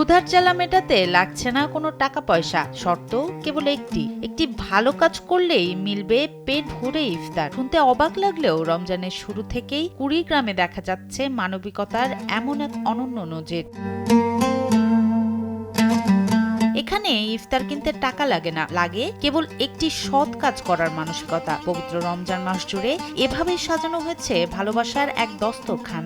ক্ষুধার জ্বালা মেটাতে লাগছে না কোনো টাকা পয়সা, শর্ত কেবল একটি ভালো কাজ করলেই মিলবে পেট ভরে ইফতার। শুনতে অবাক লাগলেও রমজানের শুরু থেকেই কুড়িগ্রামে দেখা যাচ্ছে মানবিকতার এমন এক অনন্য নজির। এখানে ইফতার কিনতে টাকা লাগে না, লাগে কেবল একটি সৎ কাজ করার মানসিকতা। পবিত্র রমজান মাস জুড়ে এভাবেই সাজানো হয়েছে ভালোবাসার এক দস্তরখান।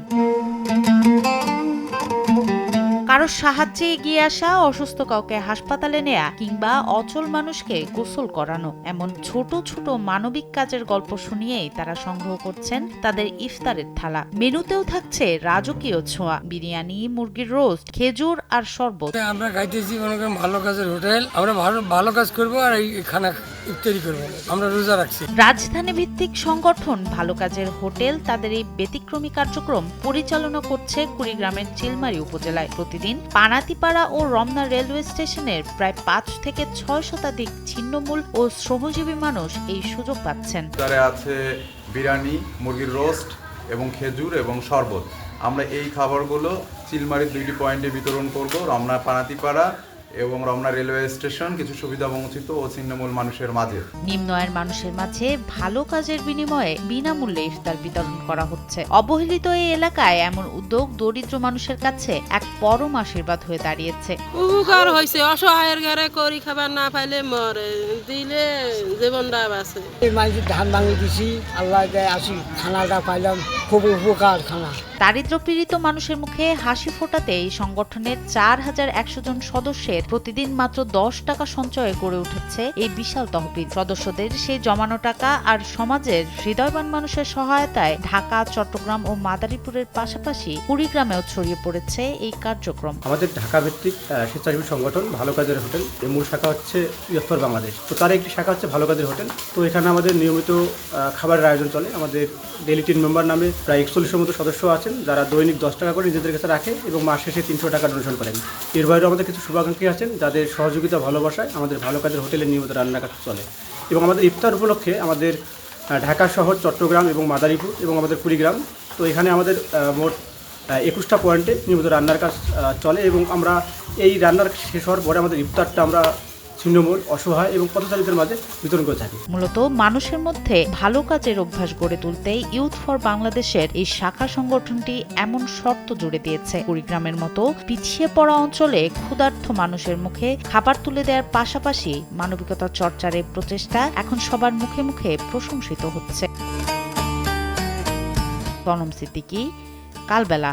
কারো সাহায্যে এগিয়ে আসা, অসুস্থ কাউকে হাসপাতালে নেয়া কিংবা অচল মানুষকে গোসল করানো, এমন ছোট ছোট মানবিক কাজের গল্প শুনিয়েই তারা সংগ্রহ করছেন তাদের ইফতারের থালা। মেনুতেও থাকছে রাজকীয় ছোঁয়া, বিরিয়ানি, মুরগির রোস্ট, খেজুর আর শরবত। আমরা খাইতেছি ভালো কাজের হোটেল, আমরা ভালো কাজ করবো আর এই খানা ইফতারি করবো, আমরা রোজা রাখছি। রাজধানী ভিত্তিক সংগঠন ভালো কাজের হোটেল তাদের এই ব্যতিক্রমী কার্যক্রম পরিচালনা করছে কুড়িগ্রামের চিলমারী উপজেলায়। প্রতিদিন পানাতিপাড়া ও রমনা রেলওয়ে স্টেশনের প্রায় ৫ থেকে ৬ শতাধিক ছিন্নমূল ও শ্রমজীবী মানুষ এই সুযোগ পাচ্ছেন। আছে বিরিয়ানি, মুরগির রোস্ট এবং খেজুর এবং শরবত। আমরা এই খাবারগুলো চিলমারির 2টি পয়েন্টে বিতরণ করব, রমনা পানাতিপাড়া এবং রমনা রেলওয়ে স্টেশন, কিছু সুবিধা বঞ্চিত ও ছিন্নমূল মানুষের মাঝে। নিম্ন আয়ের মানুষের মাঝে ভালো কাজের বিনিময়ে বিনামূল্যে ইফতার বিতরণ করা হচ্ছে। অবহেলিত এই এলাকায় এমন উদ্যোগ দরিদ্র মানুষের কাছে এক পরম আশীর্বাদ হয়ে দাঁড়িয়েছে। উপকার হয়েছে, অসহায়ের ঘরে করি খাবার না পাইলে মরে, দিলে জীবনটা বাঁচে। মানুষের ধান ভাঙি দিছি, আল্লাহ আসি খানাটা পাইলাম, খুব উপকার খানা। দারিদ্র পীড়িত মানুষের মুখে হাসি ফোটাতে এই সংগঠনের ৪,১০০ জন সদস্যের প্রতিদিন মাত্র ১০ টাকা সঞ্চয়ে গড়ে উঠেছে এই বিশাল তহবিল। সদস্যদের সেই জমানো টাকা আর সমাজের হৃদয়বান মানুষের সহায়তায় ঢাকা, চট্টগ্রাম ও মাদারীপুরের পাশাপাশি কুড়িগ্রামেও ছড়িয়ে পড়েছে এই কার্যক্রম। আমাদের ঢাকা ভিত্তিক স্বেচ্ছাসেবী সংগঠন ভালো কাজের হোটেল, এর মূল শাখা হচ্ছে ইফতার বাংলাদেশ। তো তার একটি শাখা হচ্ছে ভালো কাজের হোটেল। তো এখানে আমাদের নিয়মিত খাবারের আয়োজন চলে। আমাদের ডেইলি টিম মেম্বার নামে প্রায় 41-এর মতো সদস্য আছেন, যারা দৈনিক 10 টাকা করে নিজেদের কাছে রাখে এবং মাস শেষে 300 টাকা ডোনেশন করেন। এর বাইরেও আমাদের কিছু শুভাকাঙ্ক্ষী আছেন, যাদের সহযোগিতা ভালোবাসায় আমাদের ভালো কাজের হোটেলে নিয়মিত রান্নার কাজ চলে। এবং আমাদের ইফতার উপলক্ষে আমাদের ঢাকা শহর, চট্টগ্রাম এবং মাদারীপুর এবং আমাদের কুড়িগ্রাম, তো এখানে আমাদের মোট 21টা পয়েন্টে নিয়মিত রান্নার কাজ চলে। এবং আমরা এই রান্নার শেষ হওয়ার পরে আমাদের ইফতারটা আমরা ছিন্নমূল, অসহায় এবং পথচারীদের মাঝে বিতরণ করে থাকি। মূলত মানুষের মধ্যে ভালো কাজের অভ্যাস গড়ে তুলতে ইউথ ফর বাংলাদেশের এই শাখা সংগঠনটি এমন শর্ত জুড়ে দিয়েছে। কুড়িগ্রামের মতো পিছিয়ে পড়া অঞ্চলে ক্ষুধার্ত মানুষের মুখে খাবার তুলে দেওয়ার পাশাপাশি মানবিকতা চর্চার এই প্রচেষ্টা এখন সবার মুখে মুখে প্রশংসিত হচ্ছে। তনম সিদ্দিকী, কালবেলা।